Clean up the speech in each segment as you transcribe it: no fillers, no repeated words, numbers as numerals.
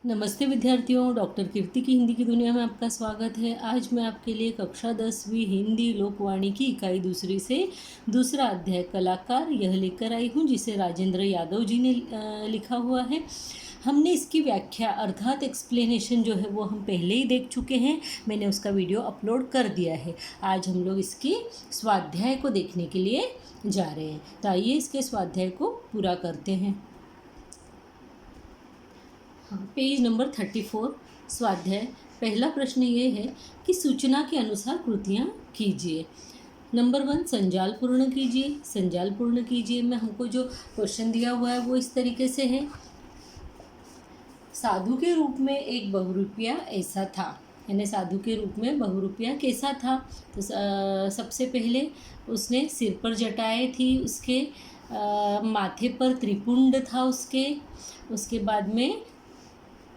नमस्ते विद्यार्थियों, डॉक्टर कीर्ति की हिंदी की दुनिया में आपका स्वागत है। आज मैं आपके लिए कक्षा 10वीं हिंदी लोकवाणी की इकाई दूसरी से दूसरा अध्याय कलाकार यह लेकर आई हूँ, जिसे राजेंद्र यादव जी ने लिखा हुआ है। हमने इसकी व्याख्या अर्थात एक्सप्लेनेशन जो है वो हम पहले ही देख चुके हैं। मैंने उसका वीडियो अपलोड कर दिया है। आज हम लोग इसकी स्वाध्याय को देखने के लिए जा रहे हैं, तो आइए इसके स्वाध्याय को पूरा करते हैं। पेज नंबर 34 स्वाध्याय। पहला प्रश्न ये है कि सूचना के अनुसार कृतियाँ कीजिए। नंबर 1 संजाल पूर्ण कीजिए। संजाल पूर्ण कीजिए में हमको जो क्वेश्चन दिया हुआ है वो इस तरीके से है। साधु के रूप में एक बहुरूपिया ऐसा था, यानी साधु के रूप में बहुरूपिया कैसा था। तो सबसे पहले उसने सिर पर जटाएं थी, उसके माथे पर त्रिपुंड था उसके बाद में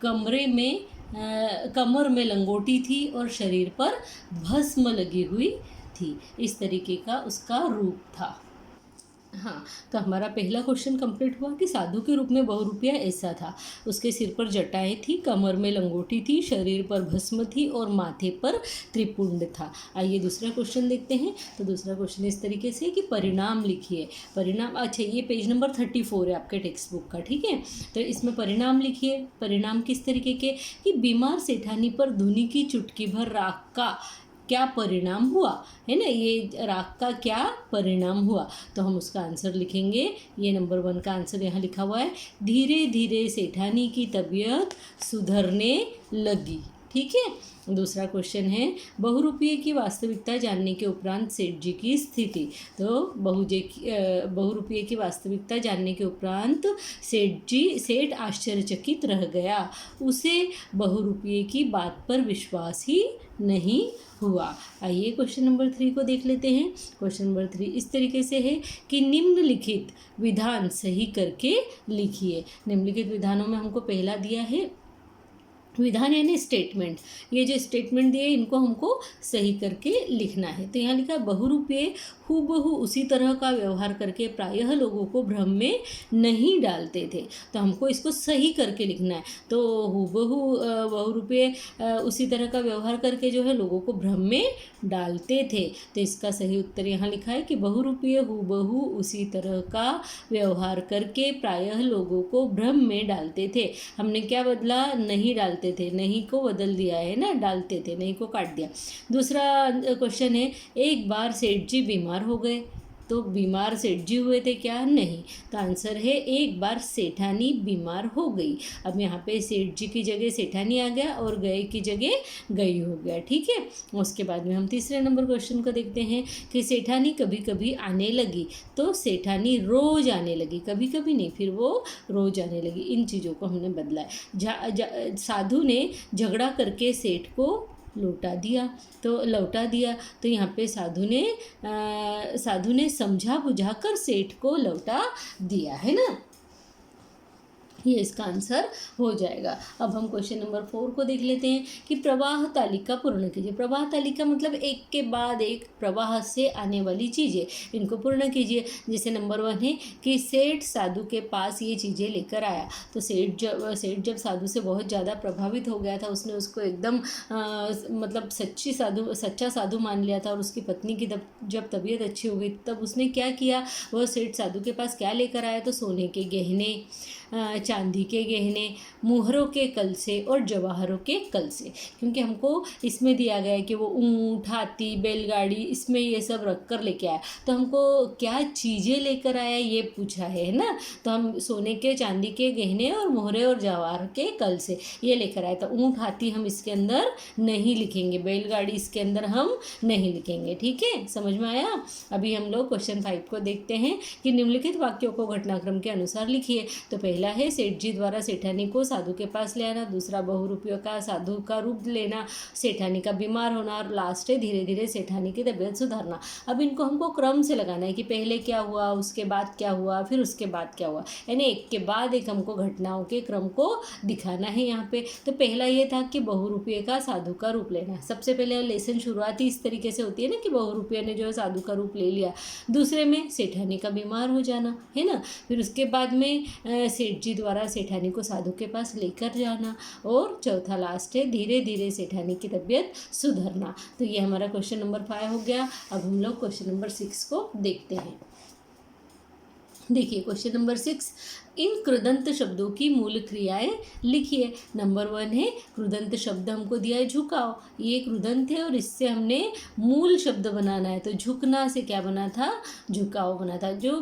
कमर में लंगोटी थी और शरीर पर भस्म लगी हुई थी। इस तरीके का उसका रूप था। हाँ, तो हमारा पहला क्वेश्चन कंप्लीट हुआ कि साधु के रूप में बहुरूपिया ऐसा था। उसके सिर पर जटाएं थी, कमर में लंगोटी थी, शरीर पर भस्म थी और माथे पर त्रिपुंड था। आइए दूसरा क्वेश्चन देखते हैं। तो दूसरा क्वेश्चन इस तरीके से कि परिणाम लिखिए। परिणाम, अच्छा ये पेज नंबर 34 है आपके टेक्स्ट बुक का, ठीक है। तो इसमें परिणाम लिखिए। परिणाम किस तरीके के कि बीमार सेठानी पर धुनी की चुटकी भर राख का क्या परिणाम हुआ, है ना। ये राग का क्या परिणाम हुआ, तो हम उसका आंसर लिखेंगे। ये नंबर 1 का आंसर यहाँ लिखा हुआ है, धीरे धीरे सेठानी की तबीयत सुधरने लगी। ठीक है। दूसरा क्वेश्चन है बहुरूपिये की वास्तविकता जानने के उपरांत सेठ जी की स्थिति। तो बहुरूपिये की वास्तविकता जानने के उपरांत सेठ आश्चर्यचकित रह गया। उसे बहुरूपिये की बात पर विश्वास ही नहीं हुआ। आइए क्वेश्चन नंबर 3 को देख लेते हैं। क्वेश्चन नंबर 3 इस तरीके से है कि निम्नलिखित विधान सही करके लिखिए। निम्नलिखित विधानों में हमको पहला दिया है विधान यानी स्टेटमेंट। ये जो स्टेटमेंट दिए इनको हमको सही करके लिखना है। तो यहाँ लिखा बहुरूपिये हूबहू उसी तरह का व्यवहार करके प्रायः लोगों को भ्रम में नहीं डालते थे। तो हमको इसको सही करके लिखना है। तो हूबहू बहुरूपिये उसी तरह का व्यवहार करके जो है लोगों को भ्रम में डालते थे। तो इसका सही उत्तर यहाँ लिखा है कि बहुरूपिये हूबहू उसी तरह का व्यवहार करके प्रायः लोगों को भ्रम में डालते थे। हमने क्या बदला, नहीं डालते थे, नहीं को बदल दिया है ना, डालते थे, नहीं को काट दिया। दूसरा क्वेश्चन है एक बार सेठ जी बीमार हो गए। तो बीमार सेठ जी हुए थे क्या, नहीं। तो आंसर है एक बार सेठानी बीमार हो गई। अब यहाँ पे सेठ जी की जगह सेठानी आ गया और गए की जगह गई हो गया। ठीक है। उसके बाद में हम तीसरे नंबर क्वेश्चन को देखते हैं कि सेठानी कभी कभी आने लगी। तो सेठानी रोज आने लगी, कभी कभी नहीं, फिर वो रोज आने लगी। इन चीज़ों को हमने बदला है। साधु ने झगड़ा करके सेठ को लौटा दिया। तो यहाँ पे साधु ने समझा बुझाकर सेठ को लौटा दिया, है ना। ये इसका आंसर हो जाएगा। अब हम क्वेश्चन नंबर 4 को देख लेते हैं कि प्रवाह तालिका पूर्ण कीजिए। प्रवाह तालिका मतलब एक के बाद एक प्रवाह से आने वाली चीज़ें, इनको पूर्ण कीजिए। जैसे नंबर 1 है कि सेठ साधु के पास ये चीज़ें लेकर आया। तो सेठ जब साधु से बहुत ज़्यादा प्रभावित हो गया था, उसने उसको एकदम मतलब सच्चा साधु मान लिया था। और उसकी पत्नी की जब तबीयत अच्छी हो गई तब उसने क्या किया, वह सेठ साधु के पास क्या लेकर आया, तो सोने के गहने, चांदी के गहने, मुहरों के कलसे और जवाहरों के कलसे। क्योंकि हमको इसमें दिया गया है कि वो ऊँट, हाथी, बैलगाड़ी, इसमें ये सब रख कर लेके आया। तो हमको क्या चीज़ें लेकर आया ये पूछा है ना। तो हम सोने के, चांदी के गहने और मोहरे और जवाहर के कलसे ये लेकर आए। तो ऊँट, हाथी हम इसके अंदर नहीं लिखेंगे, बैलगाड़ी इसके अंदर हम नहीं लिखेंगे। ठीक है, समझ में आया। अभी हम लोग क्वेश्चन 5 को देखते हैं कि निम्नलिखित वाक्यों को घटनाक्रम के अनुसार लिखिए। तो पहला है सेठ जी द्वारा सेठानी को साधु के पास ले आना। दूसरा बहुरूपियों का साधु का रूप लेना, सेठानी का बीमार होना, और लास्ट है धीरे धीरे सेठानी की तबीयत सुधारना। अब इनको हमको क्रम से लगाना है कि पहले क्या हुआ, उसके बाद क्या हुआ, फिर उसके बाद क्या हुआ, यानी एक के बाद एक हमको घटनाओं के क्रम को दिखाना है यहाँ पे। तो पहला ये था कि बहुरूपिये का साधु का रूप लेना। सबसे पहले लेसन शुरुआत ही इस तरीके से होती है ना कि बहुरूपिये ने जो है साधु का रूप ले लिया। दूसरे में सेठानी का बीमार हो जाना, है ना। फिर उसके बाद में सेठ सेठ जी द्वारा सेठानी को साधु के पास लेकर जाना, और चौथा लास्ट है धीरे धीरे सेठानी की तबीयत सुधरना। तो ये हमारा क्वेश्चन नंबर 5 हो गया। अब हम लोग क्वेश्चन नंबर 6 को देखते हैं। देखिए क्वेश्चन नंबर 6, इन कृदंत शब्दों की मूल क्रियाएं लिखिए। नंबर 1 है कृदंत शब्द हमको दिया है झुकाओ, ये कृदंत है और इससे हमने मूल शब्द बनाना है। तो झुकना से क्या बना था, झुकाओ बना था। जो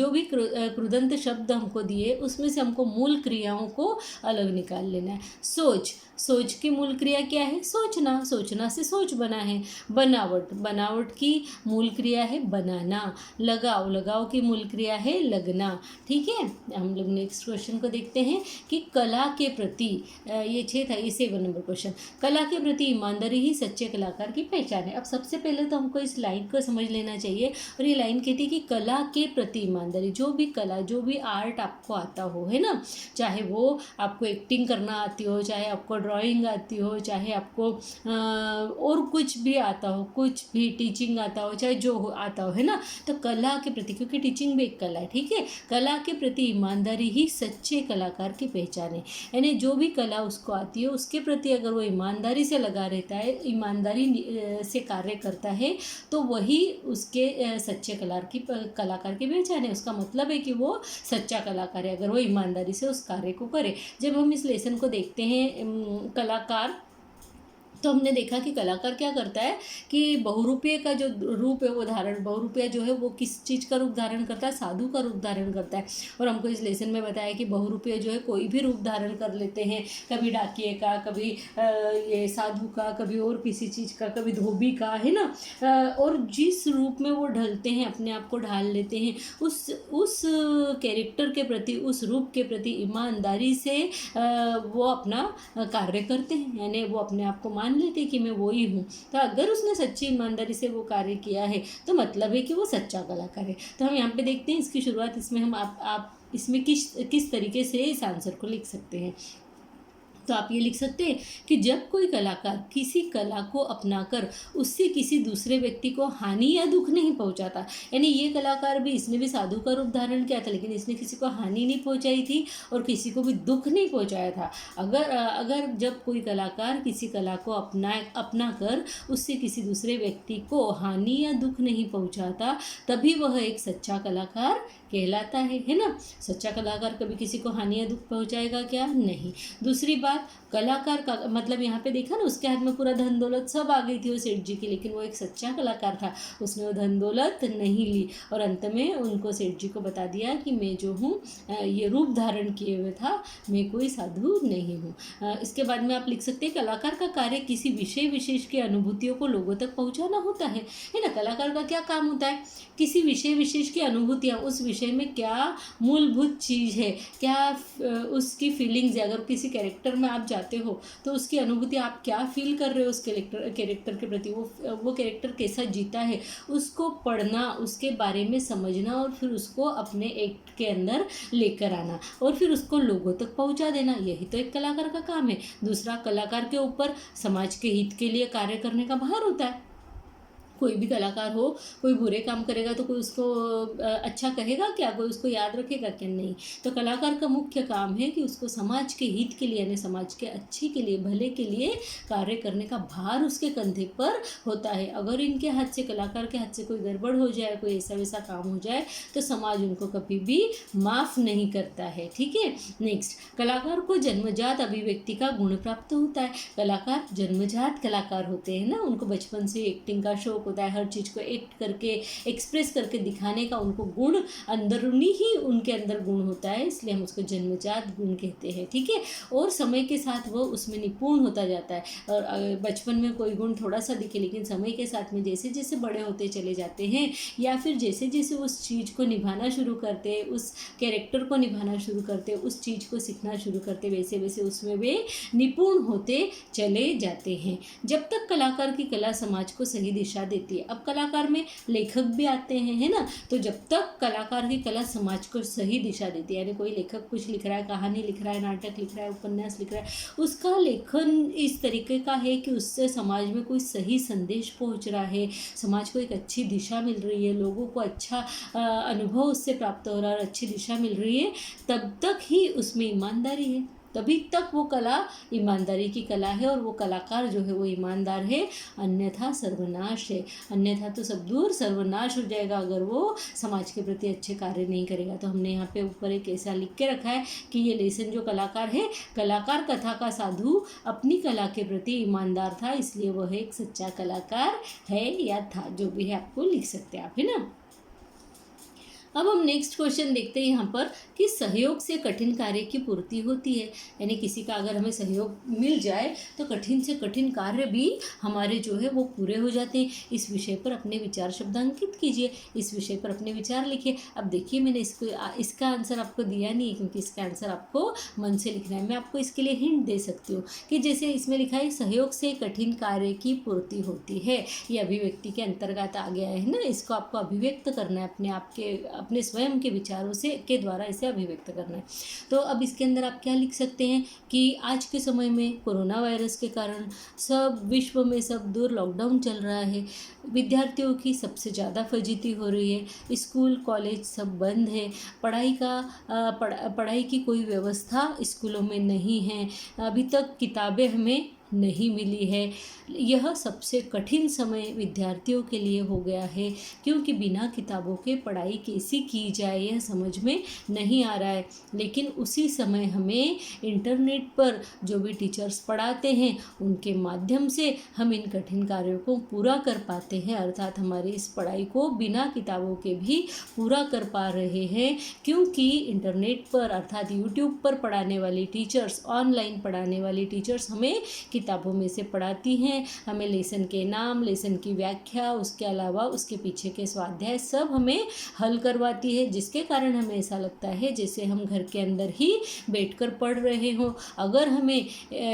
भी कृदंत शब्द हमको दिए उसमें से हमको मूल क्रियाओं को अलग निकाल लेना है। सोच, सोच की मूल क्रिया क्या है, सोचना, सोचना से सोच बना है। बनावट, बनावट की मूल क्रिया है बनाना। लगाव, लगाव की मूल क्रिया है लगना। ठीक है, हम लोग नेक्स्ट क्वेश्चन को देखते हैं कि कला के प्रति, ये 6 था, ये 7 नंबर क्वेश्चन, कला के प्रति ईमानदारी ही सच्चे कलाकार की पहचान है। अब सबसे पहले तो हमको इस लाइन को समझ लेना चाहिए, और ये लाइन कहती है कि कला के प्रति ईमानदारी। जो भी कला, जो भी आर्ट आपको आता हो, है ना, चाहे वो आपको एक्टिंग करना आती हो, चाहे आपको ड्राइंग आती हो, चाहे आपको और कुछ भी आता हो, कुछ भी टीचिंग आता हो, चाहे जो आता हो, है ना, तो कला के प्रति, क्योंकि टीचिंग भी एक कला है, ठीक है, कला के प्रति ईमानदारी ही सच्चे कलाकार की पहचान है। यानी जो भी कला उसको आती है उसके प्रति अगर वो ईमानदारी से लगा रहता है, ईमानदारी से कार्य करता है, तो वही उसके सच्चे कलाकार की पहचान है। उसका मतलब है कि वो सच्चा कलाकार है अगर वो ईमानदारी से उस कार्य को करे। जब हम इस लेसन को देखते हैं कलाकार, तो हमने देखा कि कलाकार क्या करता है कि बहुरूपीय का जो रूप है वो धारण, बहुरूपीय जो है वो किस चीज़ का रूप धारण करता है, साधु का रूप धारण करता है। और हमको इस लेसन में बताया कि बहुरूपीय जो है कोई भी रूप धारण कर लेते हैं, कभी डाकिए का, कभी ये साधु का, कभी और किसी चीज़ का, कभी धोबी का, है ना, और जिस रूप में वो ढलते हैं, अपने आप को ढाल लेते हैं, उस कैरेक्टर के प्रति, उस रूप के प्रति ईमानदारी से वो अपना कार्य करते हैं, यानी वो अपने आप को मान लेते कि मैं वो ही हूँ। तो अगर उसने सच्ची ईमानदारी से वो कार्य किया है तो मतलब है कि वो सच्चा कलाकार है। तो हम यहाँ पे देखते हैं इसकी शुरुआत, इसमें हम आप इसमें किस तरीके से इस आंसर को लिख सकते हैं। तो आप ये लिख सकते हैं कि जब कोई कलाकार किसी कला को अपनाकर उससे किसी दूसरे व्यक्ति को हानि या दुख नहीं पहुंचाता, यानी ये कलाकार भी, इसने भी साधु का रूप धारण किया था लेकिन इसने किसी को हानि नहीं पहुंचाई थी और किसी को भी दुख नहीं पहुंचाया था। अगर जब कोई कलाकार किसी कला को अपना कर उससे किसी दूसरे व्यक्ति को हानि या दुख नहीं पहुंचाता, तभी वह एक सच्चा कलाकार कहलाता है ना। सच्चा कलाकार कभी किसी को हानि या दुख पहुंचाएगा क्या, नहीं। दूसरी बात, कलाकार का मतलब यहाँ पे देखा ना, उसके हाथ में पूरा धन दौलत सब आ गई थी वो सेठ जी की, लेकिन वो एक सच्चा कलाकार था, उसने वो धन दौलत नहीं ली और अंत में उनको सेठ जी को बता दिया कि मैं जो हूँ ये रूप धारण किए हुए था, मैं कोई साधु नहीं हूँ। इसके बाद में आप लिख सकते हैं कलाकार का कार्य किसी विषय विशेष की अनुभूतियों को लोगों तक पहुँचाना होता है ना। कलाकार का क्या काम होता है, किसी विषय विशेष की अनुभूतियाँ, उस विषय में क्या मूलभूत चीज़ है, क्या उसकी फीलिंग्स है। अगर किसी कैरेक्टर में आप जाते हो तो उसकी अनुभूति, आप क्या फील कर रहे हो उस कैरेक्टर के प्रति, वो कैरेक्टर कैसा जीता है, उसको पढ़ना, उसके बारे में समझना और फिर उसको अपने एक्ट के अंदर लेकर आना और फिर उसको लोगों तक पहुंचा देना, यही तो एक कलाकार का काम है। दूसरा, कलाकार के ऊपर समाज के हित के लिए कार्य करने का भार होता है। कोई भी कलाकार हो, कोई बुरे काम करेगा तो कोई उसको अच्छा कहेगा क्या, कोई उसको याद रखेगा क्या, नहीं। तो कलाकार का मुख्य काम है कि उसको समाज के हित के लिए, यानी समाज के अच्छे के लिए, भले के लिए कार्य करने का भार उसके कंधे पर होता है। अगर इनके हाथ से, कलाकार के हाथ से कोई गड़बड़ हो जाए, कोई ऐसा वैसा काम हो जाए तो समाज उनको कभी भी माफ़ नहीं करता है, ठीक है। नेक्स्ट, कलाकार को जन्मजात अभिव्यक्ति का गुण प्राप्त होता है। कलाकार जन्मजात कलाकार होते हैं ना, उनको बचपन से एक्टिंग का शौक होता है, हर चीज़ को एक्ट करके, एक्सप्रेस करके दिखाने का उनको गुण, अंदरूनी ही उनके अंदर गुण होता है, इसलिए हम उसको जन्मजात गुण कहते हैं, ठीक है। और समय के साथ वो उसमें निपुण होता जाता है। और बचपन में कोई गुण थोड़ा सा दिखे, लेकिन समय के साथ में जैसे जैसे बड़े होते चले जाते हैं, या फिर जैसे जैसे उस चीज़ को निभाना शुरू करते हैं, उस कैरेक्टर को निभाना शुरू करते हैं, उस चीज़ को सीखना शुरू करते, वैसे वैसे उसमें वे निपुण होते चले जाते हैं। जब तक कलाकार की कला समाज को सही दिशा देती है। अब कलाकार में लेखक भी आते हैं, है ना। तो जब तक कलाकार की कला समाज को सही दिशा देती है, यानी कोई लेखक कुछ लिख रहा है, कहानी लिख रहा है, नाटक लिख रहा है, उपन्यास लिख रहा है, उसका लेखन इस तरीके का है कि उससे समाज में कोई सही संदेश पहुंच रहा है, समाज को एक अच्छी दिशा मिल रही है, लोगों को अच्छा अनुभव उससे प्राप्त हो रहा है और अच्छी दिशा मिल रही है, तब तक ही उसमें ईमानदारी है, तभी तक वो कला ईमानदारी की कला है और वो कलाकार जो है वो ईमानदार है। अन्यथा सर्वनाश है, अन्यथा तो सब दूर सर्वनाश हो जाएगा अगर वो समाज के प्रति अच्छे कार्य नहीं करेगा। तो हमने यहाँ पे ऊपर एक ऐसा लिख के रखा है कि ये लेसन जो कलाकार है, कलाकार कथा का साधु अपनी कला के प्रति ईमानदार था, इसलिए वह एक सच्चा कलाकार है या था, जो भी है आपको लिख सकते हैं आप, है ना। अब हम नेक्स्ट क्वेश्चन देखते हैं यहाँ पर कि सहयोग से कठिन कार्य की पूर्ति होती है, यानी किसी का अगर हमें सहयोग मिल जाए तो कठिन से कठिन कार्य भी हमारे जो है वो पूरे हो जाते हैं। इस विषय पर अपने विचार शब्दांकित कीजिए, इस विषय पर अपने विचार लिखिए। अब देखिए मैंने इसका आंसर आपको दिया नहीं है, क्योंकि इसका आंसर आपको मन से लिखना है। मैं आपको इसके लिए हिंट दे सकती हूँ कि जैसे इसमें लिखा है सहयोग से कठिन कार्य की पूर्ति होती है, ये अभिव्यक्ति के अंतर्गत आ गया है ना। इसको आपको अभिव्यक्त करना है, अपने स्वयं के विचारों से के द्वारा इसे अभिव्यक्त करना है। तो अब इसके अंदर आप क्या लिख सकते हैं कि आज के समय में कोरोना वायरस के कारण सब विश्व में सब दूर लॉकडाउन चल रहा है, विद्यार्थियों की सबसे ज़्यादा फजीती हो रही है, स्कूल कॉलेज सब बंद है, पढ़ाई की कोई व्यवस्था स्कूलों में नहीं है, अभी तक किताबें हमें नहीं मिली है। यह सबसे कठिन समय विद्यार्थियों के लिए हो गया है, क्योंकि बिना किताबों के पढ़ाई कैसी की जाए यह समझ में नहीं आ रहा है। लेकिन उसी समय हमें इंटरनेट पर जो भी टीचर्स पढ़ाते हैं उनके माध्यम से हम इन कठिन कार्यों को पूरा कर पाते हैं, अर्थात हमारी इस पढ़ाई को बिना किताबों के भी पूरा कर पा रहे हैं, क्योंकि इंटरनेट पर अर्थात यूट्यूब पर पढ़ाने वाली टीचर्स, ऑनलाइन पढ़ाने वाली टीचर्स हमें किताबों में से पढ़ाती हैं, हमें लेसन के नाम, लेसन की व्याख्या, उसके अलावा उसके पीछे के स्वाध्याय सब हमें हल करवाती है, जिसके कारण हमें ऐसा लगता है जैसे हम घर के अंदर ही बैठकर पढ़ रहे हों। अगर हमें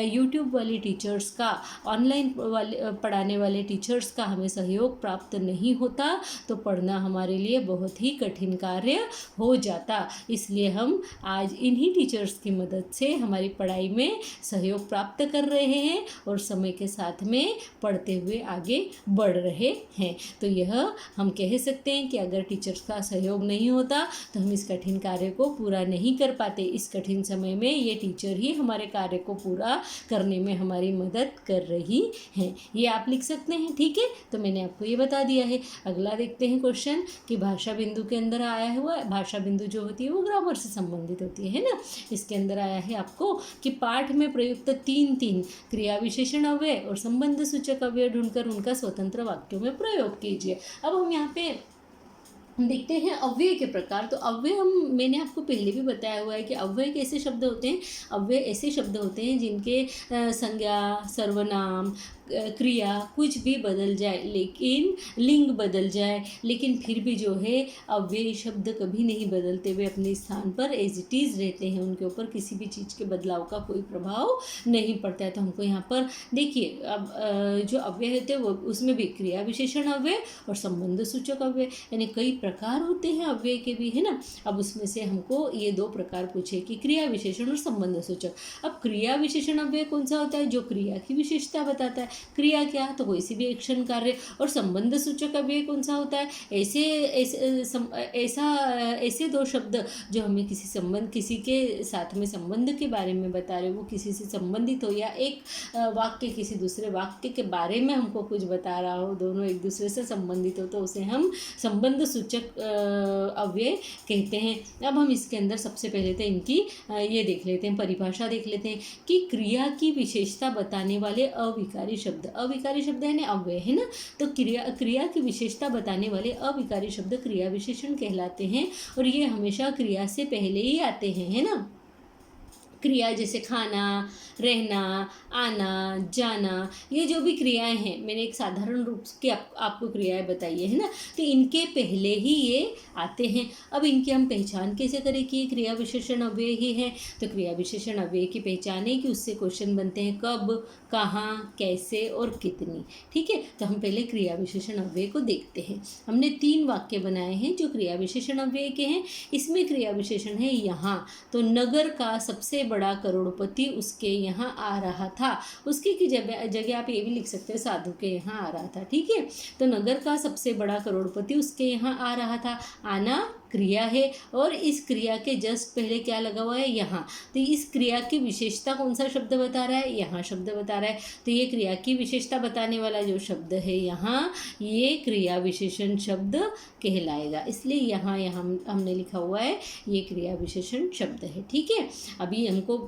यूट्यूब वाली टीचर्स का, ऑनलाइन पढ़ाने वाले टीचर्स का हमें सहयोग प्राप्त नहीं होता तो पढ़ना हमारे लिए बहुत ही कठिन कार्य हो जाता। इसलिए हम आज इन्हीं टीचर्स की मदद से हमारी पढ़ाई में सहयोग प्राप्त कर रहे हैं और समय के साथ में पढ़ते हुए आगे बढ़ रहे हैं। तो यह हम कह सकते हैं कि अगर टीचर्स का सहयोग नहीं होता तो हम इस कठिन कार्य को पूरा नहीं कर पाते। इस कठिन समय में ये टीचर ही हमारे कार्य को पूरा करने में हमारी मदद कर रही हैं। ये आप लिख सकते हैं, ठीक है। तो मैंने आपको ये बता दिया है। अगला देखते हैं क्वेश्चन कि भाषा बिंदु के अंदर आया हुआ, भाषा बिंदु जो होती है वो ग्रामर से संबंधित होती है ना। इसके अंदर आया है आपको कि पाठ में प्रयुक्त 3 क्रिया विशेषण अव्यय और संबंध सूचक अव्यय ढूंढकर उनका स्वतंत्र वाक्यों में प्रयोग कीजिए। अब हम यहाँ पे देखते हैं अव्यय के प्रकार। तो अव्यय मैंने आपको पहले भी बताया हुआ है कि अव्यय कैसे शब्द होते हैं। अव्यय ऐसे शब्द होते हैं जिनके संज्ञा, सर्वनाम, क्रिया कुछ भी बदल जाए, लेकिन लिंग बदल जाए, लेकिन फिर भी जो है अव्यय शब्द कभी नहीं बदलते, वे अपने स्थान पर एज इट इज़ रहते हैं, उनके ऊपर किसी भी चीज़ के बदलाव का कोई प्रभाव नहीं पड़ता है। तो हमको यहाँ पर देखिए अब जो अव्यय होते हैं वो उसमें भी क्रिया विशेषण अव्यय और संबंध सूचक अव्यय, यानी कई प्रकार होते हैं अव्यय के भी, है ना। अब उसमें से हमको ये 2 प्रकार पूछे कि क्रिया विशेषण और संबंध सूचक। अब क्रिया विशेषण अव्यय कौन सा होता है? जो क्रिया की विशेषता बताता है। क्रिया क्या? तो कोई सी भी एक्शन कार्य। और संबंध सूचक अव्यय कौन सा होता है? ऐसे 2 शब्द जो हमें किसी के साथ में संबंध के बारे में बता रहे, वो किसी से संबंधित हो, या एक वाक्य किसी दूसरे वाक्य के बारे में हमको कुछ बता रहा हो, दोनों एक दूसरे से संबंधित हो, तो उसे हम संबंध सूचक अव्यय कहते हैं। अब हम इसके अंदर सबसे पहले तो इनकी ये देख लेते हैं, परिभाषा देख लेते हैं कि क्रिया की विशेषता बताने वाले अविकारी शब्द है अव्यय, है ना। तो क्रिया की विशेषता बताने वाले अविकारी शब्द क्रिया विशेषण कहलाते हैं और ये हमेशा क्रिया से पहले ही आते हैं, है ना। क्रिया जैसे खाना, रहना, आना, जाना, ये जो भी क्रियाएं हैं, मैंने एक साधारण रूप के आपको क्रियाएं बताई है ना, तो इनके पहले ही ये आते हैं। अब इनकी हम पहचान कैसे करें कि ये क्रिया विशेषण अव्यय ही है? तो क्रिया विशेषण अव्यय की पहचान है कि उससे क्वेश्चन बनते हैं कब, कहाँ, कैसे और कितनी। ठीक है, तो हम पहले क्रिया विशेषण अव्यय को देखते हैं। हमने 3 वाक्य बनाए हैं जो क्रिया विशेषण अव्यय के हैं। इसमें क्रिया विशेषण है यहाँ, तो नगर का सबसे बड़ा करोड़पति उसके यहाँ आ रहा था। उसकी की जगह आप ये भी लिख सकते हैं साधु के यहाँ आ रहा था। ठीक है, तो नगर का सबसे बड़ा करोड़पति उसके यहाँ आ रहा था। आना क्रिया है और इस क्रिया के जस्ट पहले क्या लगा हुआ है? यहाँ। तो इस क्रिया की विशेषता कौन सा शब्द बता रहा है? यहाँ शब्द बता रहा है। तो ये क्रिया की विशेषता बताने वाला जो शब्द है यहाँ, ये क्रिया विशेषण शब्द कहलाएगा। इसलिए यहाँ हमने लिखा हुआ है ये क्रिया विशेषण शब्द है। ठीक है, अभी हमको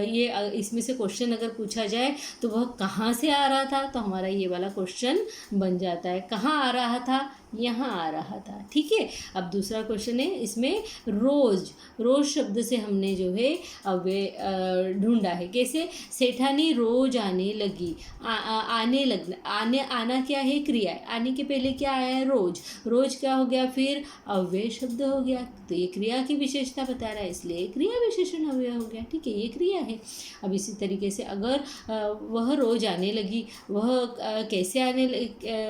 ये इसमें से क्वेश्चन अगर पूछा जाए तो वह कहाँ से आ रहा था, तो हमारा ये वाला क्वेश्चन बन जाता है। कहाँ आ रहा था? यहाँ आ रहा था। ठीक है, अब दूसरा क्वेश्चन है, इसमें रोज, रोज शब्द से हमने जो है अव्यय ढूंढा है। कैसे? सेठानी रोज आने लगी। आने लगना, आना क्या है? क्रिया है। आने के पहले क्या आया है? रोज। रोज क्या हो गया? फिर अव्यय शब्द हो गया। तो ये क्रिया की विशेषता बता रहा है, इसलिए क्रिया विशेषण अव्यय हो गया। ठीक है, ये क्रिया है। अब इसी तरीके से अगर वह रोज आने लगी, वह कैसे आने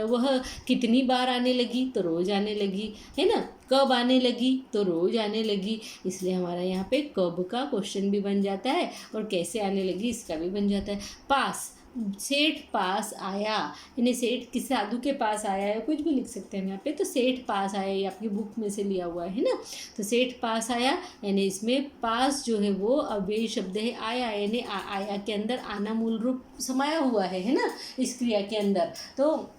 वह कितनी बार आने लगी, तो रोज आने लगी, है ना। कब आने लगी? तो रोज आने लगी। इसलिए हमारा यहाँ पे कब का क्वेश्चन भी बन जाता है और कैसे आने लगी इसका भी बन जाता है। पास, सेठ पास आया, यानी सेठ किस साधु के पास आया है, कुछ भी लिख सकते हैं यहाँ पे। तो सेठ पास आया, ये आपकी बुक में से लिया हुआ है ना। तो सेठ पास आया, यानी इसमें पास जो है वो अव्यय शब्द है। आया यानी आया के अंदर आना मूल रूप समाया हुआ है ना, इस क्रिया के अंदर। तो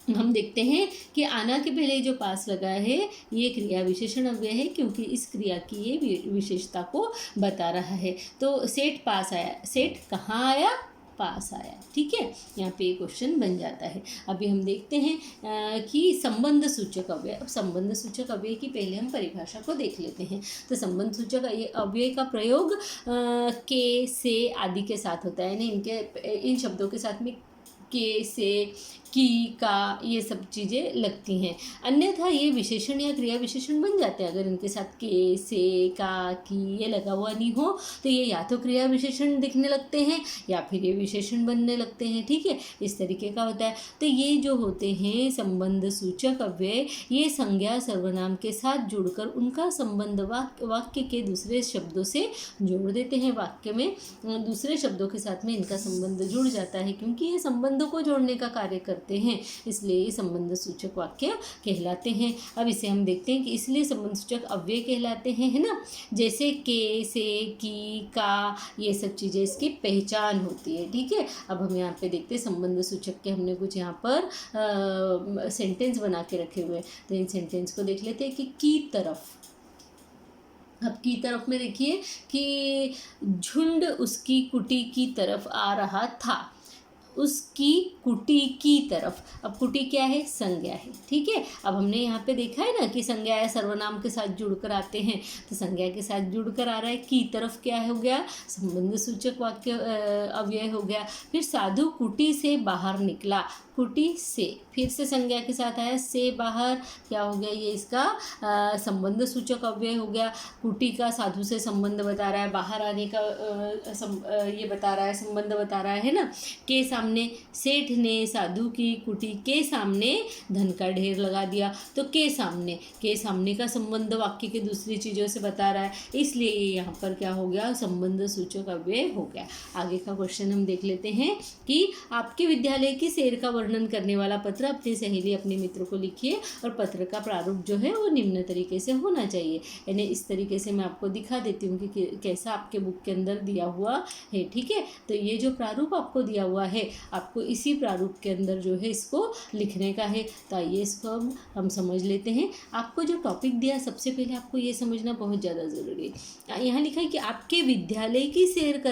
हम देखते हैं कि आना के पहले जो पास लगा है ये क्रिया विशेषण अव्यय है, क्योंकि इस क्रिया की ये विशेषता को बता रहा है। तो सेठ पास आया, सेठ कहाँ आया? पास आया। ठीक है, यहाँ पे ये क्वेश्चन बन जाता है। अभी हम देखते हैं कि संबंध सूचक अव्यय। अब संबंध सूचक अव्यय की पहले हम परिभाषा को देख लेते हैं। तो संबंध सूचक अव्यय का प्रयोग के, से आदि के साथ होता है, यानी इन शब्दों के साथ में के, से, की, का, ये सब चीज़ें लगती हैं। अन्यथा ये विशेषण या क्रिया विशेषण बन जाते हैं। अगर इनके साथ के, से, का, की ये लगा हुआ नहीं हो तो ये या तो क्रिया विशेषण दिखने लगते हैं या फिर ये विशेषण बनने लगते हैं। ठीक है, इस तरीके का होता है। तो ये जो होते हैं संबंध सूचक अव्यय, ये संज्ञा सर्वनाम के साथ जुड़कर उनका संबंध वाक्य के दूसरे शब्दों से जोड़ देते हैं। वाक्य में दूसरे शब्दों के साथ में इनका संबंध जुड़ जाता है, क्योंकि ये संबंधों को जोड़ने का कार्य करते हैं, इसलिए ये संबंध सूचक वाक्य कहलाते हैं। अब इसे हम देखते हैं कि इसलिए संबंध सूचक अव्यय कहलाते हैं, है ना। जैसे के, से, की, का, ये सब चीज़ें इसकी पहचान होती है। ठीक है, अब हम यहाँ पे देखते हैं संबंध सूचक के हमने कुछ यहाँ पर सेंटेंस बना के रखे हुए हैं। तो इन सेंटेंस को देख लेते हैं कि की तरफ। अब की तरफ में देखिए कि झुंड उसकी कुटी की तरफ आ रहा था। उसकी कुटी की तरफ, अब कुटी क्या है? संज्ञा है। ठीक है, अब हमने यहाँ पे देखा है ना कि संज्ञा या सर्वनाम के साथ जुड़कर आते हैं। तो संज्ञा के साथ जुड़कर आ रहा है। की तरफ क्या हो गया? संबंध सूचक वाक्य अव्यय हो गया। फिर साधु कुटी से बाहर निकला, कुटी से, फिर से संज्ञा के साथ आया, से बाहर क्या हो गया? ये इसका संबंध सूचक अव्यय हो गया। कुटी का साधु से संबंध बता रहा है, बाहर आने का ये बता रहा है, संबंध बता रहा है ना। के सामने, सेठ ने साधु की कुटी के सामने धन का ढेर लगा दिया। तो के सामने का संबंध वाक्य के दूसरी चीज़ों से बता रहा है, इसलिए ये यहाँ पर क्या हो गया? संबंध सूचक अव्यय हो गया। आगे का क्वेश्चन हम देख लेते हैं कि आपके विद्यालय की सैर का वर्णन करने वाला पत्र अपनी सहेली, अपने मित्र को लिखिए और पत्र का प्रारूप जो है वो निम्न तरीके से होना चाहिए। यानी इस तरीके से मैं आपको दिखा देती हूँ कि कैसा आपके बुक के अंदर दिया हुआ है। ठीक है, तो ये जो प्रारूप आपको दिया हुआ है आपको इसी प्रारूप के अंदर जो है इसको लिखने का है। तो आइए इसको अब हम समझ लेते हैं। आपको जो टॉपिक दिया सबसे पहले आपको ये समझना बहुत ज़्यादा ज़रूरी है। यहाँ लिखा है कि आपके विद्यालय की सैर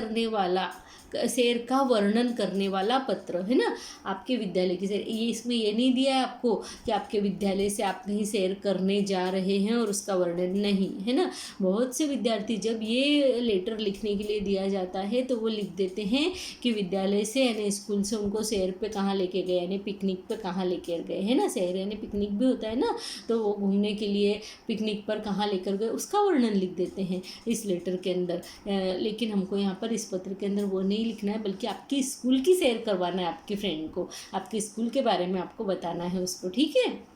का वर्णन करने वाला पत्र, है ना। आपके विद्यालय की सैर, ये इसमें ये नहीं दिया है आपको कि आपके विद्यालय से आप कहीं सैर करने जा रहे हैं और उसका वर्णन नहीं, है ना। बहुत से विद्यार्थी जब ये लेटर लिखने के लिए दिया जाता है तो वो लिख देते हैं कि विद्यालय से यानी स्कूल से उनको सैर पे कहाँ लेके गए, यानी पिकनिक पे कहाँ लेकर गए, है ना। सैर यानी पिकनिक भी होता है ना, तो वो घूमने के लिए पिकनिक पर कहाँ लेकर गए उसका वर्णन लिख देते हैं इस लेटर के अंदर। लेकिन हमको यहाँ पर इस पत्र के अंदर वो नहीं लिखना है, बल्कि आपकी स्कूल की सैर करवाना है आपके फ्रेंड को, आपके स्कूल के बारे में आपको बताना है उसको, ठीक है।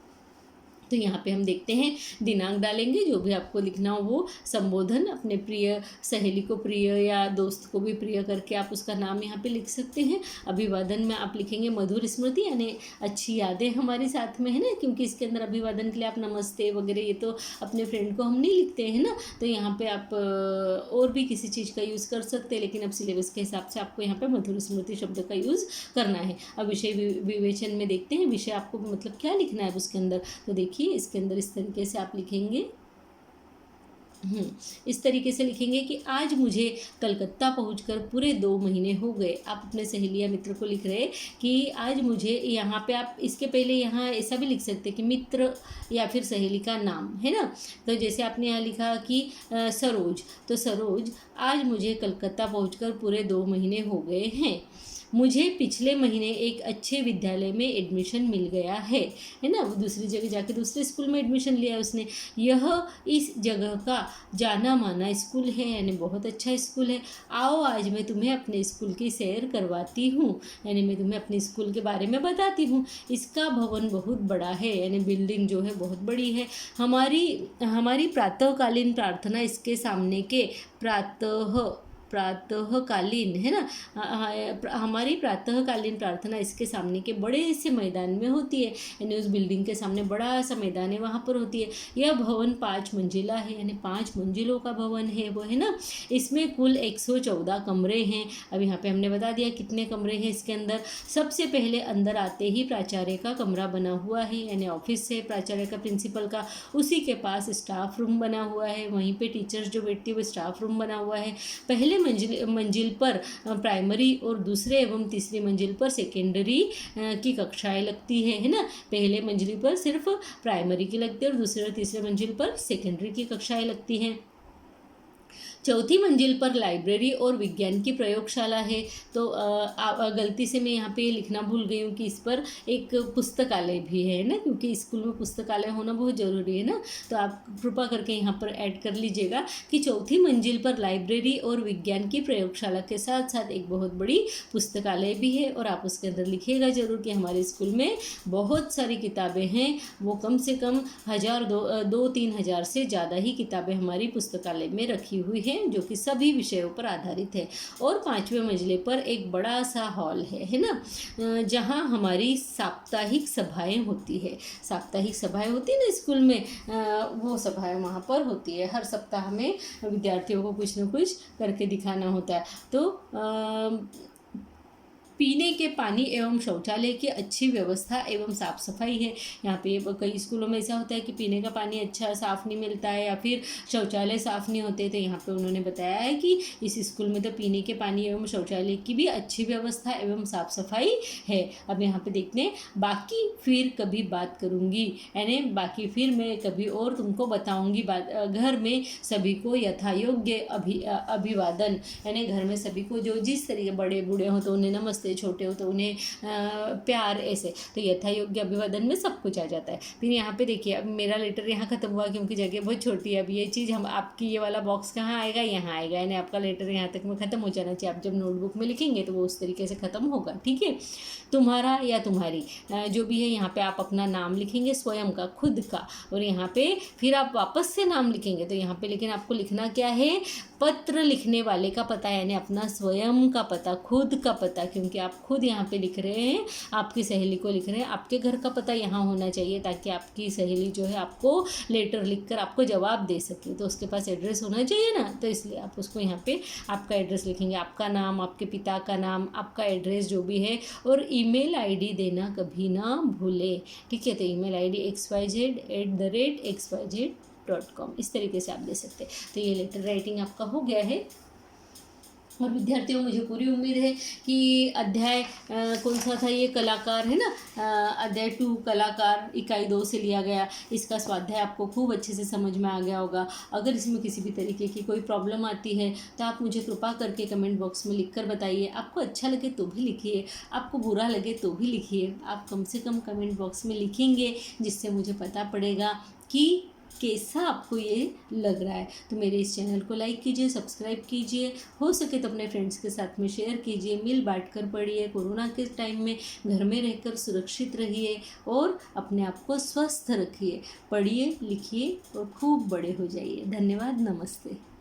तो यहाँ पे हम देखते हैं, दिनांक डालेंगे, जो भी आपको लिखना हो वो संबोधन, अपने प्रिय सहेली को प्रिय या दोस्त को भी प्रिय करके आप उसका नाम यहाँ पे लिख सकते हैं। अभिवादन में आप लिखेंगे मधुर स्मृति, यानी अच्छी यादें हमारे साथ में, है ना, क्योंकि इसके अंदर अभिवादन के लिए आप नमस्ते वगैरह ये तो अपने फ्रेंड को हम नहीं लिखते हैं ना। तो यहाँ पे आप और भी किसी चीज़ का यूज़ कर सकते हैं, लेकिन अब सिलेबस के हिसाब से आपको यहाँ पे मधुर स्मृति शब्द का यूज़ करना है। अब विषय विवेचन में देखते हैं, विषय आपको मतलब क्या लिखना है उसके अंदर। तो देखिए इसके अंदर इस तरीके से आप लिखेंगे, इस तरीके से लिखेंगे कि आज मुझे कलकत्ता पहुंचकर पूरे 2 महीने हो गए। आप अपने सहेली या मित्र को लिख रहे हैं कि आज मुझे, यहाँ पे आप इसके पहले यहाँ ऐसा भी लिख सकते हैं कि मित्र या फिर सहेली का नाम, है ना। तो जैसे आपने यहाँ लिखा कि सरोज, तो सरोज आज मुझे कलकत्ता पहुंचकर पूरे 2 महीने हो गए हैं। मुझे पिछले महीने एक अच्छे विद्यालय में एडमिशन मिल गया है ना। वो दूसरी जगह जाके दूसरे स्कूल में एडमिशन लिया उसने। यह इस जगह का जाना माना स्कूल है, यानी बहुत अच्छा स्कूल है। आओ आज मैं तुम्हें अपने स्कूल की सैर करवाती हूँ, यानी मैं तुम्हें अपने स्कूल के बारे में बताती हूँ। इसका भवन बहुत बड़ा है, यानी बिल्डिंग जो है बहुत बड़ी है। हमारी प्रातःकालीन प्रार्थना इसके सामने के प्रातःकालीन, है ना, हमारी प्रातःकालीन प्रार्थना इसके सामने के बड़े से मैदान में होती है, यानी उस बिल्डिंग के सामने बड़ा सा मैदान है, वहाँ पर होती है। यह भवन 5 मंजिला है, यानी 5 मंजिलों का भवन है वो, है ना। इसमें कुल 114 कमरे हैं। अब यहाँ पे हमने बता दिया कितने कमरे हैं इसके अंदर। सबसे पहले अंदर आते ही प्राचार्य का कमरा बना हुआ है, यानी ऑफिस है प्राचार्य का, प्रिंसिपल का। उसी के पास स्टाफ रूम बना हुआ है, वहीं पे टीचर्स जो बैठती है वो स्टाफ रूम बना हुआ है। पहले मंजिल पर प्राइमरी और दूसरे एवं तीसरी मंजिल पर सेकेंडरी की कक्षाएं लगती है ना। पहले मंजिल पर सिर्फ प्राइमरी की लगती है और दूसरे और तीसरे मंजिल पर सेकेंडरी की कक्षाएं लगती हैं। चौथी मंजिल पर लाइब्रेरी और विज्ञान की प्रयोगशाला है। तो गलती से मैं यहाँ पे लिखना भूल गई हूँ कि इस पर एक पुस्तकालय भी है ना, क्योंकि स्कूल में पुस्तकालय होना बहुत ज़रूरी है ना। तो आप कृपा करके यहाँ पर ऐड कर लीजिएगा कि चौथी मंजिल पर लाइब्रेरी और विज्ञान की प्रयोगशाला के साथ साथ एक बहुत बड़ी पुस्तकालय भी है। और आप उसके अंदर लिखिएगा जरूर कि हमारे स्कूल में बहुत सारी किताबें हैं, वो कम से कम 2-3 हज़ार से ज़्यादा ही किताबें हमारी पुस्तकालय में रखी हुई है, जो कि सभी विषयों पर आधारित है। और 5वें मंजिले पर एक बड़ा सा हॉल है ना, जहां हमारी साप्ताहिक सभाएं होती है। साप्ताहिक सभाएं होती है ना स्कूल में, वो सभाएं वहाँ पर होती है। हर सप्ताह में विद्यार्थियों को कुछ न कुछ करके दिखाना होता है। तो पीने के पानी एवं शौचालय की अच्छी व्यवस्था एवं साफ़ सफाई है। यहाँ पे कई स्कूलों में ऐसा होता है कि पीने का पानी अच्छा साफ़ नहीं मिलता है या फिर शौचालय साफ़ नहीं होते। तो यहाँ पे उन्होंने बताया है कि इस स्कूल में तो पीने के पानी एवं शौचालय की भी अच्छी व्यवस्था एवं साफ़ सफाई है। अब यहाँ पे देखते हैं, बाकी फिर कभी बात करूँगी, यानी बाकी फिर मैं कभी और तुमको बताऊँगी बात। घर में सभी को यथायोग्य अभिवादन, यानी घर में सभी को जो जिस तरीके, बड़े बूढ़े हो तो उन्हें नमस्ते, छोटे हो तो उन्हें प्यार, ऐसे। तो यथा योग्य अभिवादन में सब कुछ आ जाता है। फिर यहाँ पे देखिए, अब मेरा लेटर यहाँ खत्म हुआ क्योंकि जगह बहुत छोटी है। अब ये चीज़ हम आपकी ये वाला बॉक्स कहाँ आएगा, यहाँ आएगा, यानी आपका लेटर यहाँ तक में ख़त्म हो जाना चाहिए। आप जब नोटबुक में लिखेंगे तो वो उस तरीके से ख़त्म होगा, ठीक है। तुम्हारा या तुम्हारी जो भी है, यहाँ पे आप अपना नाम लिखेंगे, स्वयं का, खुद का। और यहाँ पे फिर आप वापस से नाम लिखेंगे। तो यहाँ पे लेकिन आपको लिखना क्या है, पत्र लिखने वाले का पता, यानी अपना स्वयं का पता, खुद का पता, क्योंकि कि आप खुद यहाँ पे लिख रहे हैं, आपकी सहेली को लिख रहे हैं, आपके घर का पता यहाँ होना चाहिए ताकि आपकी सहेली जो है आपको लेटर लिखकर आपको जवाब दे सके। तो उसके पास एड्रेस होना चाहिए ना, तो इसलिए आप उसको यहाँ पे आपका एड्रेस लिखेंगे, आपका नाम, आपके पिता का नाम, आपका एड्रेस जो भी है, और ईमेल आईडी देना कभी ना भूलें, ठीक है। तो ईमेल आईडी xyz@xyz.com, इस तरीके से आप दे सकते हैं। तो ये लेटर राइटिंग आपका हो गया है। और विद्यार्थियों, मुझे पूरी उम्मीद है कि अध्याय कौन सा था ये, कलाकार है ना, अध्याय 2 कलाकार इकाई 2 से लिया गया, इसका स्वाध्याय आपको खूब अच्छे से समझ में आ गया होगा। अगर इसमें किसी भी तरीके की कोई प्रॉब्लम आती है तो आप मुझे कृपा करके कमेंट बॉक्स में लिख कर बताइए। आपको अच्छा लगे तो भी लिखिए, आपको बुरा लगे तो भी लिखिए, आप कम से कम कमेंट बॉक्स में लिखेंगे, जिससे मुझे पता पड़ेगा कि कैसा आपको ये लग रहा है। तो मेरे इस चैनल को लाइक कीजिए, सब्सक्राइब कीजिए, हो सके तो अपने फ्रेंड्स के साथ में शेयर कीजिए, मिल बांट कर पढ़िए। कोरोना के टाइम में घर में रहकर सुरक्षित रहिए और अपने आप को स्वस्थ रखिए। पढ़िए, लिखिए और खूब बड़े हो जाइए। धन्यवाद, नमस्ते।